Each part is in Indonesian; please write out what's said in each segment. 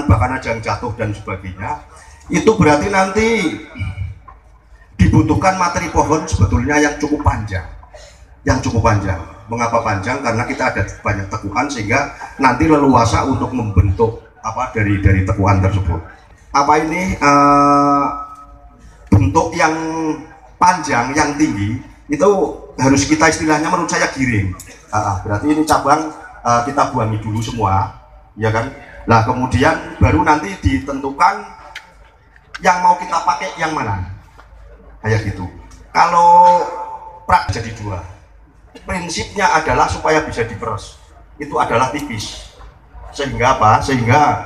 bahkan ada yang jatuh dan sebagainya, itu berarti nanti dibutuhkan materi pohon sebetulnya yang cukup panjang. Mengapa panjang? Karena kita ada banyak tekuan sehingga nanti leluasa untuk membentuk dari tekuan tersebut. Bentuk yang panjang, yang tinggi itu harus kita istilahnya menurut saya giring. Berarti ini cabang kita buangi dulu semua, ya kan? Nah kemudian baru nanti ditentukan yang mau kita pakai yang mana, kayak gitu. Kalau prak jadi dua, prinsipnya adalah supaya bisa diperes, itu adalah tipis. Sehingga Sehingga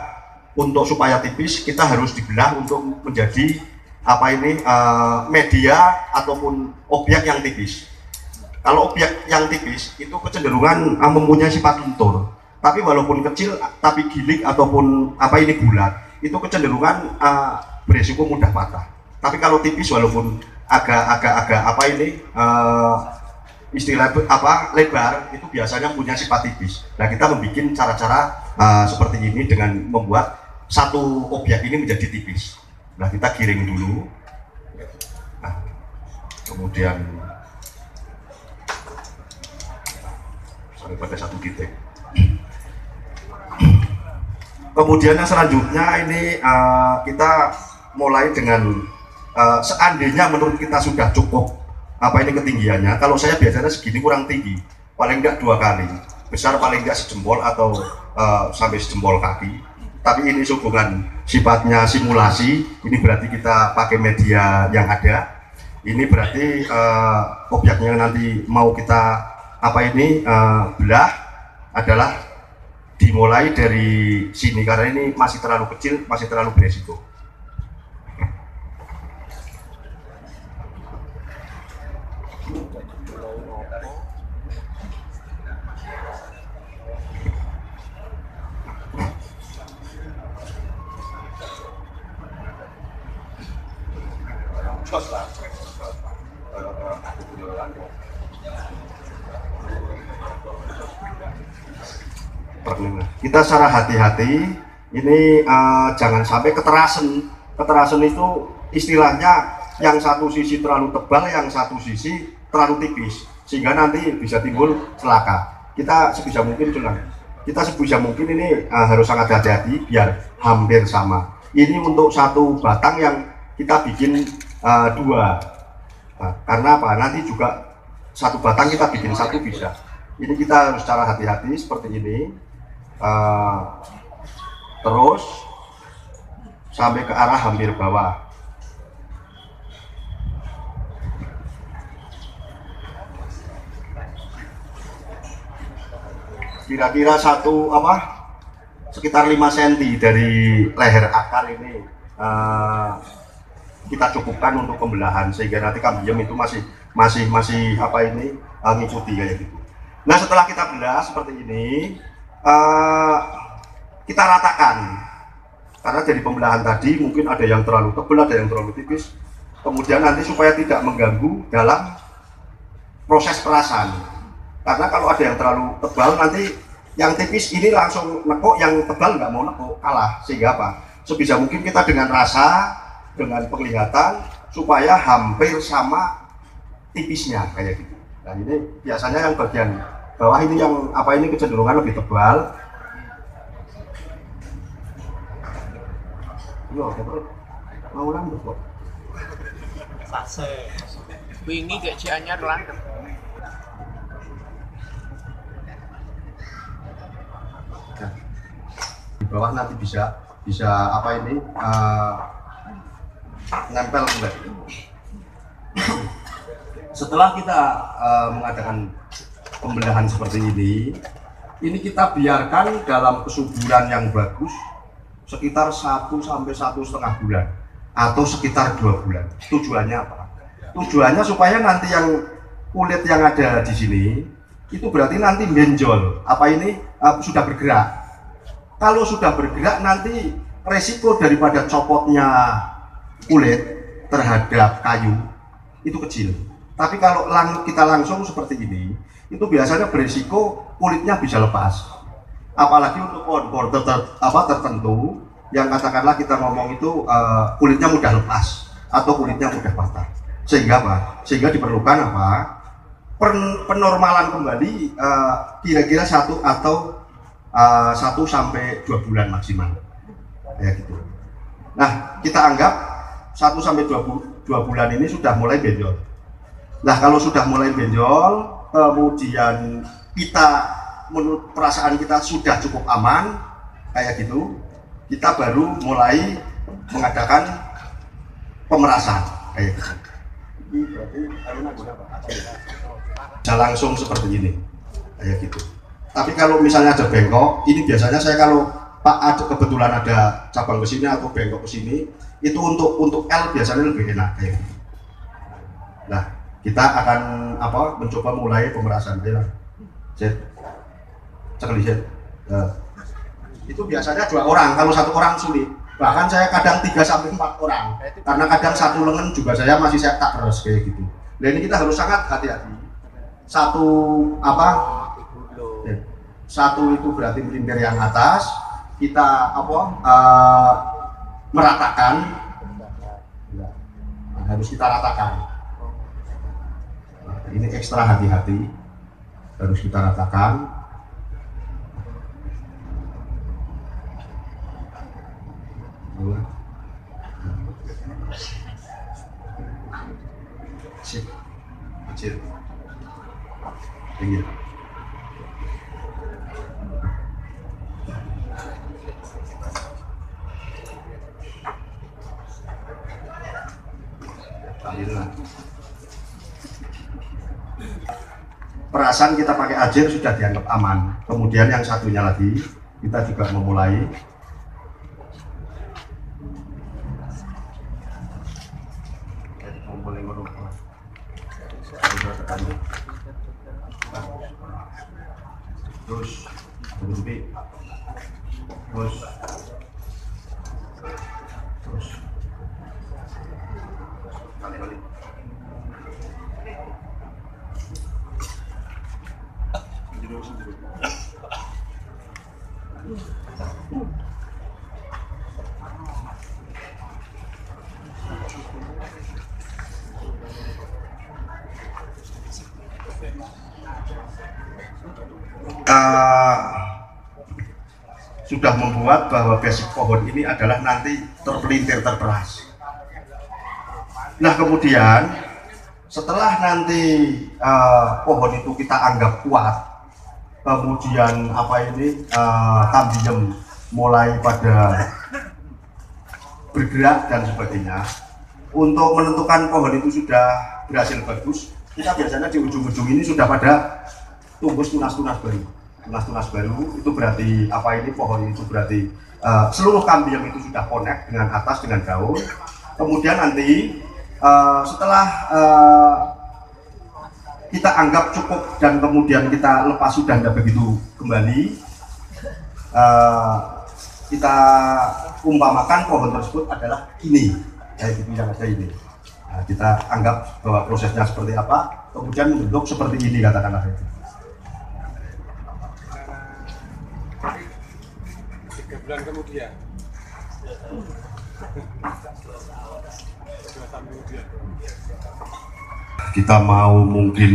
untuk supaya tipis kita harus dibelah untuk menjadi media ataupun objek yang tipis. Kalau objek yang tipis itu kecenderungan mempunyai sifat lentur, tapi walaupun kecil tapi gilik ataupun bulat, itu kecenderungan beresiko mudah patah. Tapi kalau tipis walaupun agak lebar, itu biasanya punya sifat tipis. Nah kita membuat cara-cara seperti ini dengan membuat satu objek ini menjadi tipis. Nah kita giring dulu, nah, kemudian sampai pada satu titik. Kemudian yang selanjutnya ini kita mulai dengan seandainya menurut kita sudah cukup ketinggiannya. Kalau saya biasanya segini kurang tinggi, paling enggak 2 kali besar, paling enggak sejempol atau sampai sejempol kaki. Tapi ini hubungan sifatnya simulasi, ini berarti kita pakai media yang ada. Ini berarti objeknya nanti mau kita belah adalah dimulai dari sini, karena ini masih terlalu kecil, masih terlalu beresiko. Kita secara hati-hati ini jangan sampai keterasen. Keterasen itu istilahnya yang satu sisi terlalu tebal, yang satu sisi terlalu tipis, sehingga nanti bisa timbul celaka. Kita sebisa mungkin ini harus sangat hati-hati biar hampir sama. Ini untuk satu batang yang kita bikin 2. Karena nanti juga satu batang kita bikin 1 bisa. Ini kita harus secara hati-hati seperti ini. Terus sampai ke arah hampir bawah. Kira-kira sekitar 5 cm dari leher akar ini kita cukupkan untuk pembelahan, sehingga nanti kambium itu masih ngikuti kayak gitu. Nah setelah kita belah seperti ini, kita ratakan, karena dari pembelahan tadi mungkin ada yang terlalu tebal, ada yang terlalu tipis. Kemudian nanti supaya tidak mengganggu dalam proses perasan, karena kalau ada yang terlalu tebal nanti yang tipis ini langsung nekuk, yang tebal nggak mau nekuk, kalah. Sehingga sebisa mungkin kita dengan rasa, dengan penglihatan, supaya hampir sama tipisnya kayak gitu. Nah ini biasanya yang bagian bawah ini yang kecenderungan lebih tebal. Mau lanjut kok. Fase. Wingi kayak cianyar lanjut. Di bawah nanti bisa nempel kembali. Setelah kita mengadakan pembelahan seperti ini kita biarkan dalam kesuburan yang bagus sekitar 1 sampai 1,5 bulan atau sekitar 2 bulan. Tujuannya apa? Tujuannya supaya nanti yang kulit yang ada di sini itu berarti nanti benjol sudah bergerak. Kalau sudah bergerak nanti resiko daripada copotnya kulit terhadap kayu itu kecil. Tapi kalau kita langsung seperti ini, itu biasanya berisiko kulitnya bisa lepas. Apalagi untuk pohon tertentu yang katakanlah kita ngomong itu kulitnya mudah lepas atau kulitnya mudah patah. Sehingga apa? Sehingga diperlukan apa? Penormalan kembali kira-kira 1 atau 1 sampai 2 bulan maksimal. Ya gitu. Nah, kita anggap 1 sampai 2 bulan ini sudah mulai benjol. Nah, kalau sudah mulai benjol, kemudian kita menurut perasaan kita sudah cukup aman kayak gitu, kita baru mulai mengadakan pemerasan kayak gitu. Ini berarti bisa langsung seperti ini kayak gitu. Tapi kalau misalnya ada bengkok, ini biasanya saya kalau Pak ada kebetulan ada cabang ke sini atau bengkok ke sini, itu untuk L biasanya lebih enak kayak gitu. Nah, kita akan mencoba mulai pemerasan. Itu biasanya 2 orang, kalau 1 orang sulit. Bahkan saya kadang 3 sampai 4 orang, karena kadang 1 lengan juga saya masih tak terus kayak gitu. Nah, ini kita harus sangat hati-hati. Satu itu berarti melintir yang atas, kita meratakan, harus kita ratakan. Ini ekstra hati-hati, harus kita ratakan. Sip, kecil, pinggir. Perasaan kita pakai ajir sudah dianggap aman. Kemudian yang satunya lagi, kita juga memulai. Terus kali-kali. Sudah membuat bahwa basic pohon ini adalah nanti terpelintir terperas. Nah, kemudian setelah nanti pohon itu kita anggap kuat, kemudian kambiem mulai pada bergerak dan sebagainya, untuk menentukan pohon itu sudah berhasil bagus, kita biasanya di ujung-ujung ini sudah pada tumbuh tunas-tunas baru. Tunas-tunas baru itu berarti pohon itu berarti seluruh kambiem itu sudah connect dengan atas dengan daun. Kemudian nanti setelah kita anggap cukup dan kemudian kita lepas sudah tidak begitu kembali, kita umpamakan pohon tersebut adalah ini, kayak gitu yang ada ini. Nah, kita anggap bahwa prosesnya seperti apa, kemudian membentuk seperti ini katakanlah itu. 3 bulan kemudian. Kita mau mungkin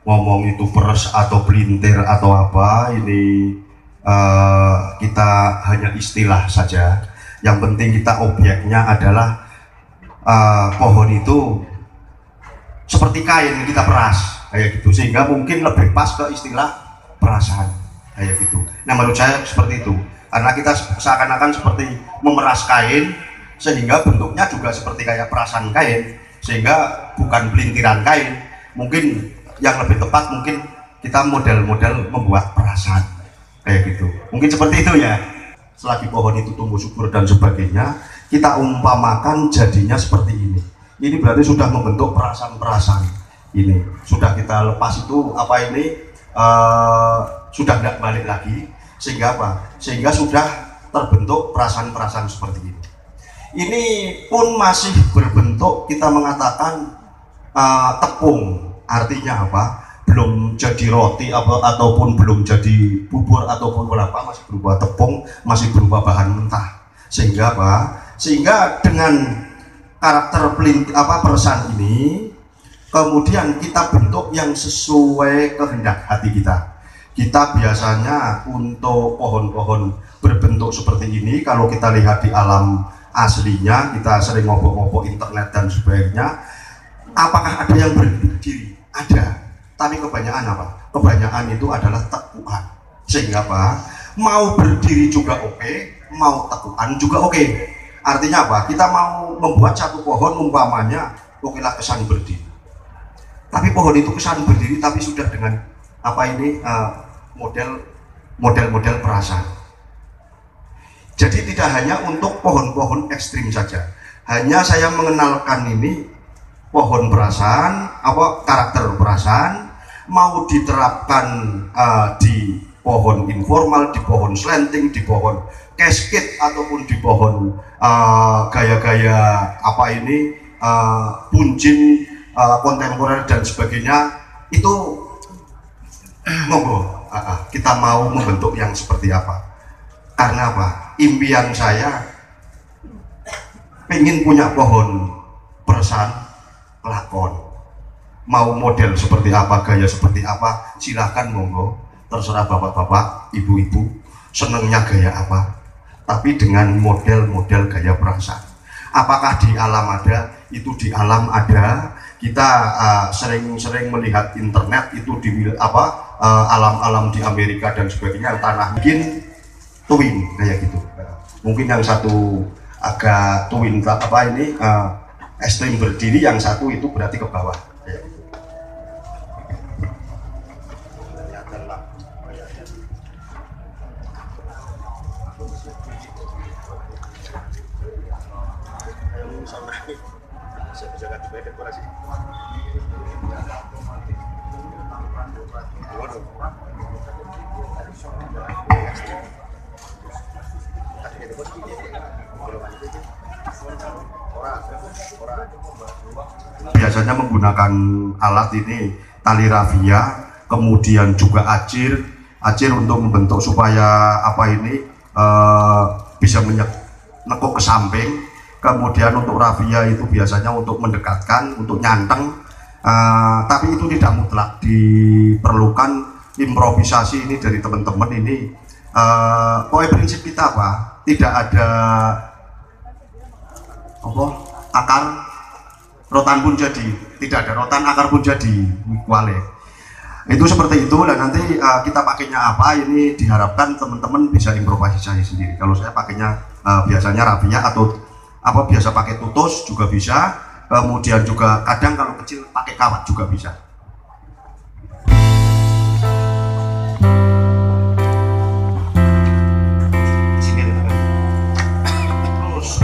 ngomong itu peres atau pelintir atau apa, ini kita hanya istilah saja. Yang penting kita objeknya adalah pohon itu seperti kain kita peras kayak gitu, sehingga mungkin lebih pas ke istilah perasan kayak gitu. Nah, menurut saya seperti itu, karena kita seakan-akan seperti memeras kain sehingga bentuknya juga seperti kayak perasan kain, sehingga bukan pelintiran kain. Mungkin yang lebih tepat mungkin kita model-model membuat perasan kayak gitu, mungkin seperti itu ya. Selagi pohon itu tumbuh subur dan sebagainya, kita umpamakan jadinya seperti ini. Ini berarti sudah membentuk perasan-perasan. Ini sudah kita lepas itu sudah tidak balik lagi, sehingga apa? Sehingga sudah terbentuk perasan-perasan seperti ini. Ini pun masih berbentuk, kita mengatakan tepung. Artinya apa? Belum jadi roti ataupun belum jadi bubur ataupun apa, masih berupa tepung, masih berupa bahan mentah. Sehingga apa? Sehingga dengan karakter peresan ini kemudian kita bentuk yang sesuai kehendak hati kita. Kita biasanya untuk pohon-pohon berbentuk seperti ini, kalau kita lihat di alam aslinya, kita sering ngobok-ngobok internet dan sebagainya, apakah ada yang berdiri? Ada, tapi kebanyakan apa? Kebanyakan itu adalah tekuan. Sehingga apa? Mau berdiri juga oke, mau tekuan juga oke. Artinya apa? Kita mau membuat satu pohon umpamanya, okelah kesan berdiri. Tapi pohon itu kesan berdiri, tapi sudah dengan apa ini model perasaan. Jadi tidak hanya untuk pohon-pohon ekstrim saja. Hanya saya mengenalkan ini pohon perasaan, karakter perasaan mau diterapkan di pohon informal, di pohon slanting, di pohon cascade ataupun di pohon gaya-gaya buncin kontemporer dan sebagainya, itu monggo kita mau membentuk yang seperti apa. Karena apa? Impian saya pengen punya pohon perasaan kelakon. Mau model seperti apa, gaya seperti apa, silahkan monggo, terserah bapak-bapak, ibu-ibu senengnya gaya apa, tapi dengan model-model gaya perasaan. Apakah di alam ada? Itu di alam ada. Kita sering-sering melihat internet itu di alam-alam di Amerika dan sebagainya, tanah bikin twin kayak gitu. Mungkin yang satu agak twin ekstrim berdiri, yang satu itu berarti ke bawah kayak gitu. Biasanya menggunakan alat ini tali rafia, kemudian juga acir untuk membentuk supaya bisa menekuk ke samping. Kemudian untuk rafia itu biasanya untuk mendekatkan, untuk nyanteng, tapi itu tidak mutlak, diperlukan improvisasi ini dari teman-teman ini. Pokoknya prinsip kita apa? Tidak ada akar, rotan pun jadi, tidak ada rotan, akar pun jadi, kuale. Itu seperti itu. Dan nanti kita pakainya apa, ini diharapkan teman-teman bisa improvisasi sendiri. Kalau saya pakainya biasanya rafia atau biasa pakai tutus juga bisa, kemudian juga kadang kalau kecil pakai kawat juga bisa. Sini terus